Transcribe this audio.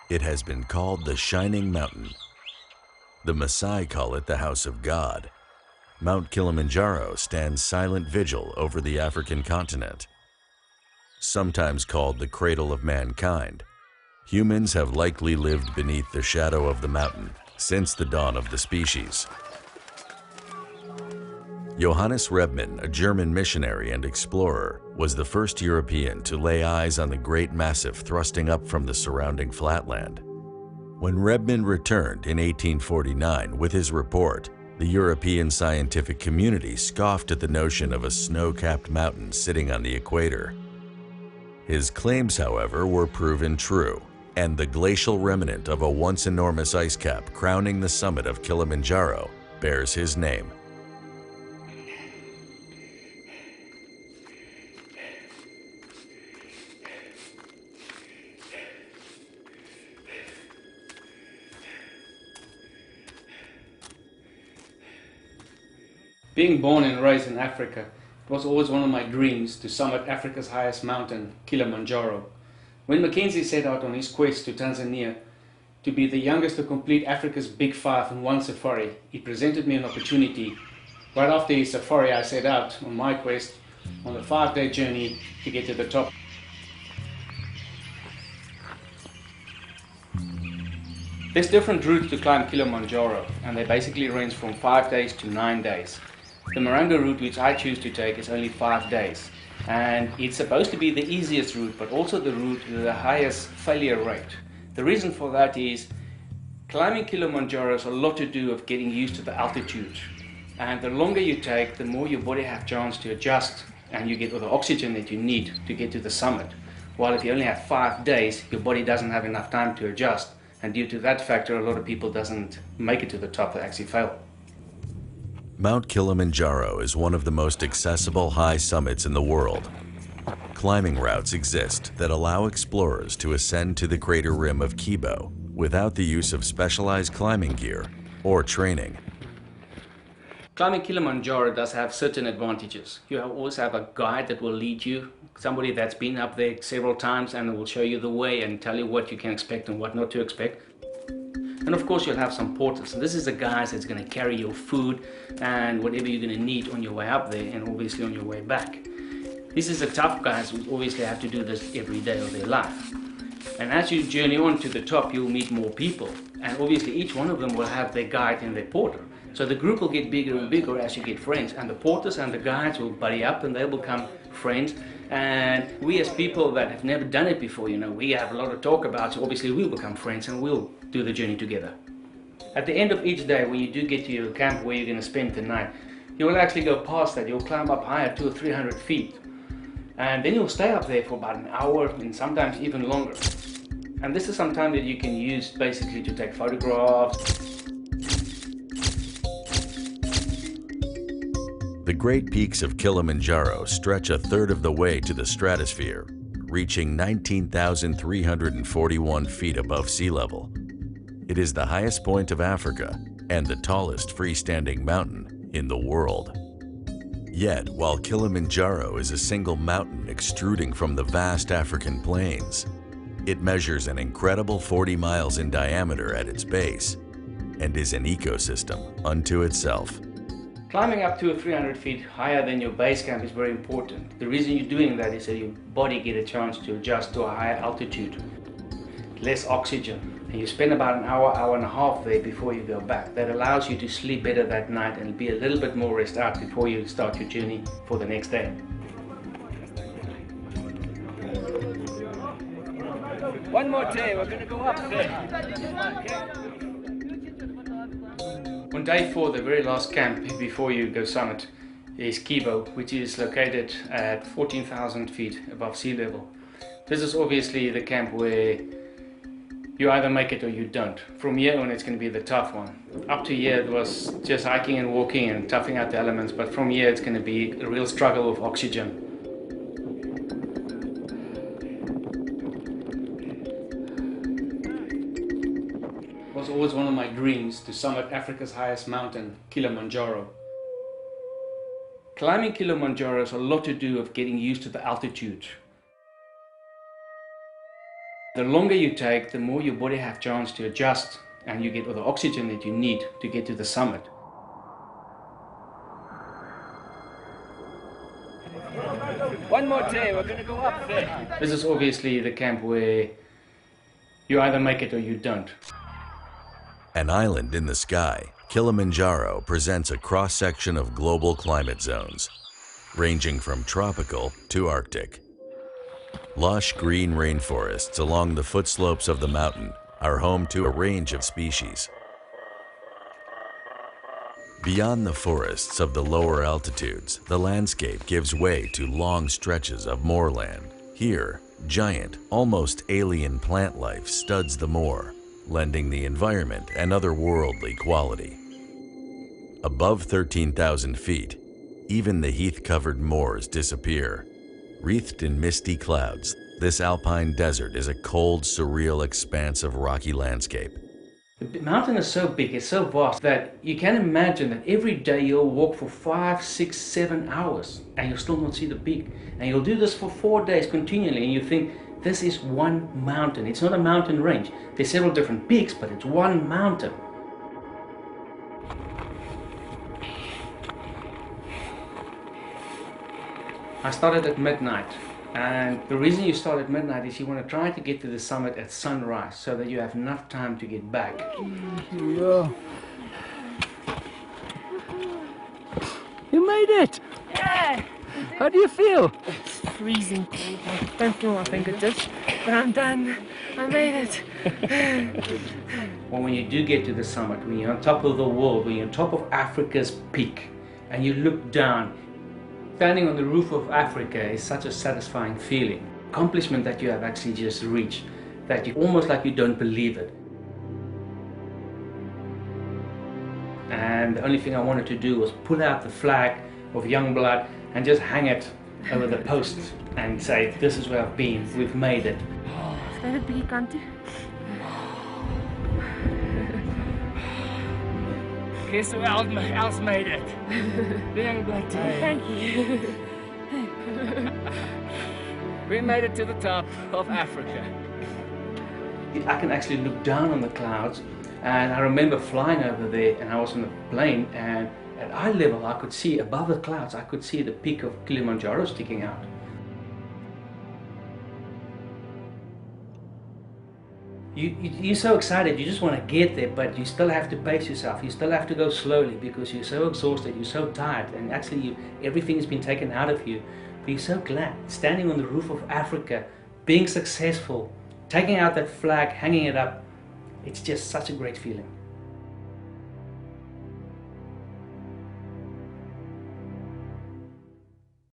It has been called the Shining Mountain. The Maasai call it the House of God. Mount Kilimanjaro stands silent vigil over the African continent. Sometimes called the cradle of mankind, humans have likely lived beneath the shadow of the mountain since the dawn of the species. Johannes Rebmann, a German missionary and explorer, was the first European to lay eyes on the great massif thrusting up from the surrounding flatland. When Rebmann returned in 1849 with his report, the European scientific community scoffed at the notion of a snow-capped mountain sitting on the equator. His claims, however, were proven true, and the glacial remnant of a once enormous ice cap crowning the summit of Kilimanjaro bears his name. Being born and raised in Africa, it was always one of my dreams to summit Africa's highest mountain, Kilimanjaro. When Mackenzie set out on his quest to Tanzania to be the youngest to complete Africa's Big Five in one safari, he presented me an opportunity. Right after his safari, I set out on my quest on a 5-day journey to get to the top. There's different routes to climb Kilimanjaro, and they basically range from 5 days to 9 days. The Maranga route, which I choose to take, is only 5 days, and it's supposed to be the easiest route, but also the route with the highest failure rate. The reason for that is climbing Kilimanjaro has a lot to do with getting used to the altitude, and the longer you take, the more your body has a chance to adjust, and you get all the oxygen that you need to get to the summit. While if you only have 5 days, your body doesn't have enough time to adjust, and due to that factor, a lot of people doesn't make it to the top, they actually fail. Mount Kilimanjaro is one of the most accessible high summits in the world. Climbing routes exist that allow explorers to ascend to the crater rim of Kibo without the use of specialized climbing gear or training. Climbing Kilimanjaro does have certain advantages. You always have a guide that will lead you, somebody that's been up there several times and will show you the way and tell you what you can expect and what not to expect. And of course you'll have some porters. So this is the guys that's going to carry your food and whatever you're going to need on your way up there and obviously on your way back. This is the tough guys who obviously have to do this every day of their life. And as you journey on to the top, you'll meet more people. And obviously each one of them will have their guide and their porter. So the group will get bigger and bigger as you get friends. And the porters and the guides will buddy up and they'll become friends. And we as people that have never done it before, we have a lot of talk about, so obviously we'll become friends and we'll do the journey together. At the end of each day, when you do get to your camp where you're going to spend the night, you will actually go past that. You'll climb up higher, 200 or 300 feet. And then you'll stay up there for about an hour and sometimes even longer. And this is some time that you can use basically to take photographs. The great peaks of Kilimanjaro stretch a third of the way to the stratosphere, reaching 19,341 feet above sea level. It is the highest point of Africa and the tallest freestanding mountain in the world. Yet, while Kilimanjaro is a single mountain extruding from the vast African plains, it measures an incredible 40 miles in diameter at its base and is an ecosystem unto itself. Climbing up 200 or 300 feet higher than your base camp is very important. The reason you're doing that is that your body gets a chance to adjust to a higher altitude, less oxygen, and you spend about an hour, hour and a half there before you go back. That allows you to sleep better that night and be a little bit more rest out before you start your journey for the next day. One more day, we're going to go up there. On day 4, the very last camp before you go summit is Kibo, which is located at 14,000 feet above sea level. This is obviously the camp where you either make it or you don't. From here on, it's going to be the tough one. Up to here, it was just hiking and walking and toughing out the elements, but from here, it's going to be a real struggle with oxygen. It was always one of my dreams to summit Africa's highest mountain, Kilimanjaro. Climbing Kilimanjaro has a lot to do with getting used to the altitude. The longer you take, the more your body has chance to adjust and you get all the oxygen that you need to get to the summit. One more day, we're going to go up there. This is obviously the camp where you either make it or you don't. An island in the sky, Kilimanjaro presents a cross-section of global climate zones, ranging from tropical to Arctic. Lush green rainforests along the footslopes of the mountain are home to a range of species. Beyond the forests of the lower altitudes, the landscape gives way to long stretches of moorland. Here, giant, almost alien plant life studs the moor, lending the environment an otherworldly quality. Above 13,000 feet, even the heath-covered moors disappear. Wreathed in misty clouds, this alpine desert is a cold, surreal expanse of rocky landscape. The mountain is so big, it's so vast, that you can imagine that every day you'll walk for 5, 6, 7 hours and you'll still not see the peak. And you'll do this for 4 days continually and you think, this is one mountain. It's not a mountain range. There's several different peaks, but it's one mountain. I started at midnight. And the reason you start at midnight is you want to try to get to the summit at sunrise so that you have enough time to get back. Here we go. You made it! Yeah! How do you feel? It's freezing cold. I don't know what I think it is, but I'm done. I made it. Well, when you do get to the summit, when you're on top of the world, when you're on top of Africa's peak, and you look down, standing on the roof of Africa is such a satisfying feeling. Accomplishment that you have actually just reached, that you almost like you don't believe it. And the only thing I wanted to do was pull out the flag of Youngblood and just hang it over the post and say, this is where I've been, we've made it. Is that a biggie country? Guess who else made it? The Youngblood team. Thank you. We made it to the top of Africa. I can actually look down on the clouds, and I remember flying over there and I was on a plane, and at eye level I could see above the clouds, I could see the peak of Kilimanjaro sticking out. You're so excited, you just want to get there, but you still have to pace yourself. You still have to go slowly because you're so exhausted, you're so tired, and actually everything's been taken out of you. But you're so glad, standing on the roof of Africa, being successful, taking out that flag, hanging it up. It's just such a great feeling.